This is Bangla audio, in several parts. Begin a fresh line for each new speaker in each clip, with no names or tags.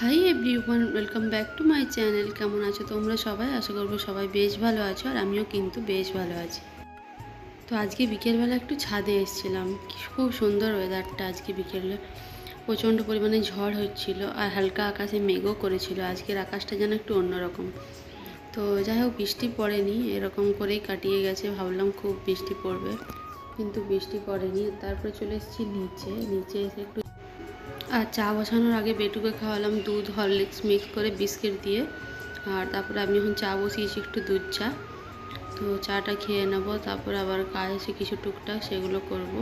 Hi everyone, welcome back to my channel. কেমন আছো তোমরা সবাই? আশা করবো সবাই বেশ ভালো আছো, আর আমিও কিন্তু বেশ ভালো আছি। তো আজকে বিকেলবেলা একটু ছাদে এসেছিলাম। খুব সুন্দর ওয়েদারটা আজকে বিকেলে। প্রচণ্ড পরিমাণে ঝড় হচ্ছিল আর হালকা আকাশে মেঘও করেছিল। আজকের আকাশটা যেন একটু অন্যরকম। তো যাই হোক, বৃষ্টি পড়েনি, এরকম করেই কাটিয়ে গেছে। ভাবলাম খুব বৃষ্টি পড়বে, কিন্তু বৃষ্টি পড়েনি। তারপরে চলে এসেছি নিচে এসে একটু আর চা বসানোর আগে বেটুকে খাওয়ালাম দুধ হরলিক্স মিক্স করে বিস্কিট দিয়ে। আর তারপরে আমি এখন চা বসিয়েছি, একটু দুধ চা। তো চাটা খেয়ে নেবো, তারপর আবার কাজ আছে কিছু টুকটাক, সেগুলো করব।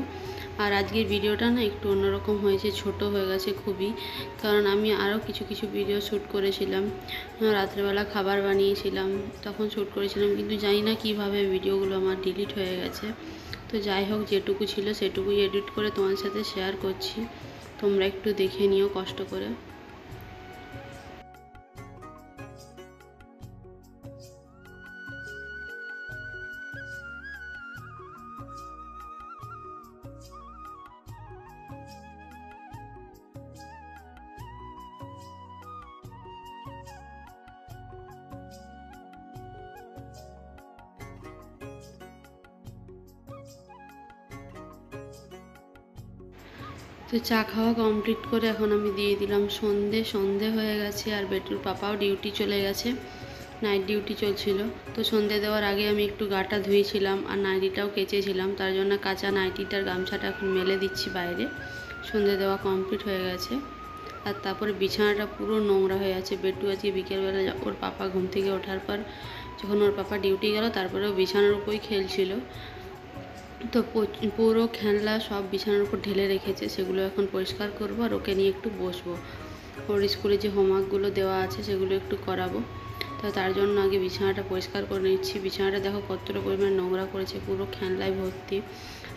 আর আজকের ভিডিওটা না একটু অন্যরকম হয়েছে, ছোট হয়ে গেছে খুবই। কারণ আমি আরও কিছু ভিডিও শ্যুট করেছিলাম। রাত্রেবেলা খাবার বানিয়েছিলাম, তখন শ্যুট করেছিলাম, কিন্তু জানি না কীভাবে ভিডিওগুলো আমার ডিলিট হয়ে গেছে। তো যাই হোক, যেটুকু ছিল সেটুকুই এডিট করে তোমার সাথে শেয়ার করছি। তোমরা একটু দেখে নিও কষ্ট করে। তো চা খাওয়া কমপ্লিট করে এখন আমি দিয়ে দিলাম সন্ধে হয়ে গেছে। আর বেটুর পাপাও ডিউটি চলে গেছে, নাইট ডিউটি চলছিল। তো সন্ধে দেওয়ার আগে আমি একটু গাটা ধুয়েছিলাম আর নাইটিটাও কেচেছিলাম, তার জন্য কাঁচা নাইটিটার গামছাটা এখন মেলে দিচ্ছি বাইরে। সন্ধে দেওয়া কমপ্লিট হয়ে গেছে। আর তারপরে বিছানাটা পুরো নোংরা হয়ে আছে। বেটু আজকে বিকেলবেলা ওর পাপা ঘুম থেকে ওঠার পর, যখন ওর পাপা ডিউটি গেল, তারপরে ও বিছানার উপরেই খেলছিল। তো পুরো খেলনা সব বিছানার উপর ঢেলে রেখেছে, সেগুলো এখন পরিষ্কার করবো আর ওকে নিয়ে একটু বসবো। ওর স্কুলে যে হোমওয়ার্কগুলো দেওয়া আছে সেগুলো একটু করাবো। তো তার জন্য আগে বিছানাটা পরিষ্কার করে নিচ্ছি। বিছানাটা দেখো কতটা পরিমাণে নোংরা করেছে, পুরো খেলনায় ভর্তি।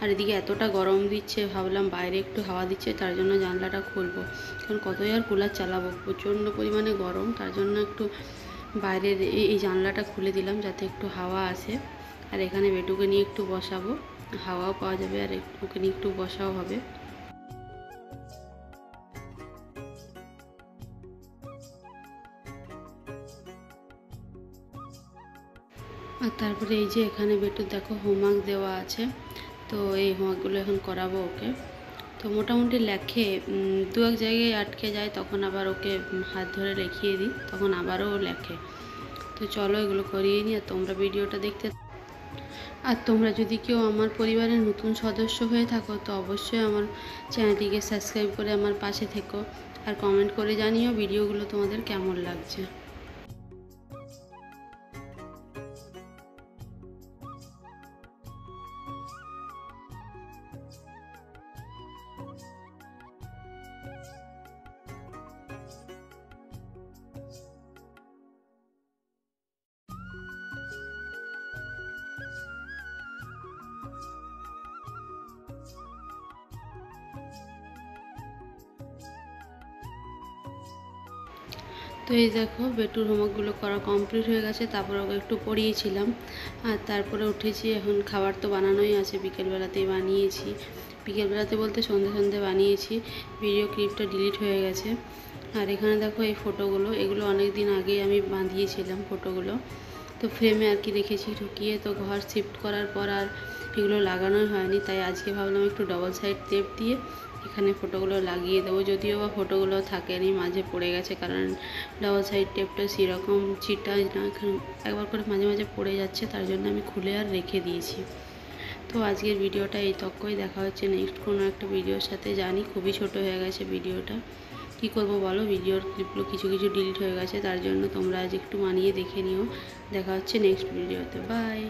আর এদিকে এতটা গরম দিচ্ছে, ভাবলাম বাইরে একটু হাওয়া দিচ্ছে, তার জন্য জানলাটা খুলবো। কারণ কতই আর কুলার চালাবো, প্রচণ্ড পরিমাণে গরম। তার জন্য একটু বাইরের এই জানলাটা খুলে দিলাম, যাতে একটু হাওয়া আসে। আর এখানে বেটুকে নিয়ে একটু বসাবো, হাওয়াও পাওয়া যাবে আর ওকে নিয়ে একটু বসাও হবে। আর তারপরে এই যে এখানে বেটুর দেখো হোমওয়ার্ক দেওয়া আছে। তো এই হোমওয়ার্কগুলো এখন করাবো ওকে। তো মোটামুটি লেখে, দু এক জায়গায় আটকে যায়, তখন আবার ওকে হাত ধরে লিখিয়ে দিই, তখন আবারও লেখে। তো চলো এগুলো করিয়ে নিই, আর তোমরা ভিডিওটা দেখতে। আর তোমরা যদি কেউ আমার পরিবারের নতুন সদস্য হয়ে থাকো, তো অবশ্যই আমার চ্যানেলটিকে সাবস্ক্রাইব করে আমার পাশে থেকো। আর কমেন্ট করে জানিও ভিডিওগুলো তোমাদের কেমন লাগছে। তো এই দেখো বেটুর হোমওয়ার্কগুলো করা কমপ্লিট হয়ে গেছে। তারপর ওকে একটু পড়িয়েছিলাম, আর তারপরে উঠেছি। এখন খাবার তো বানানোই আছে, বিকেলবেলাতেই বানিয়েছি। বিকেলবেলাতে বলতে সন্ধে বানিয়েছি। ভিডিও ক্লিপটা ডিলিট হয়ে গেছে। আর এখানে দেখো এই ফটোগুলো, এগুলো অনেক দিন আগেই আমি বাঁধিয়েছিলাম ফটোগুলো। তো ফ্রেমে আর কি রেখেছি ঢুকিয়ে। তো ঘর শিফট করার পর আর এগুলো লাগানোই হয়নি, তাই আজকে ভাবলাম একটু ডবল সাইড টেপ দিয়ে এখানে ফটোগুলো লাগিয়ে দেবো। যদিও বা ফটোগুলো থাকেনি, মাঝে পড়ে গেছে, কারণ ডবল সাইড টেপটা সেরকম চিটাই না, একবার করে মাঝে পড়ে যাচ্ছে, তার জন্য আমি খুলে আর রেখে দিয়েছি। তো আজকের ভিডিওটা এই তক্কই, দেখা হচ্ছে নেক্সট কোনো একটা ভিডিওর সাথে। জানি খুবই ছোট হয়ে গেছে ভিডিওটা, কী করবো বলো, ভিডিওর ক্লিপগুলো কিছু ডিলিট হয়ে গেছে, তার জন্য তোমরা আজ একটু মানিয়ে দেখে নিও। দেখা হচ্ছে নেক্সট ভিডিওতে, বাই।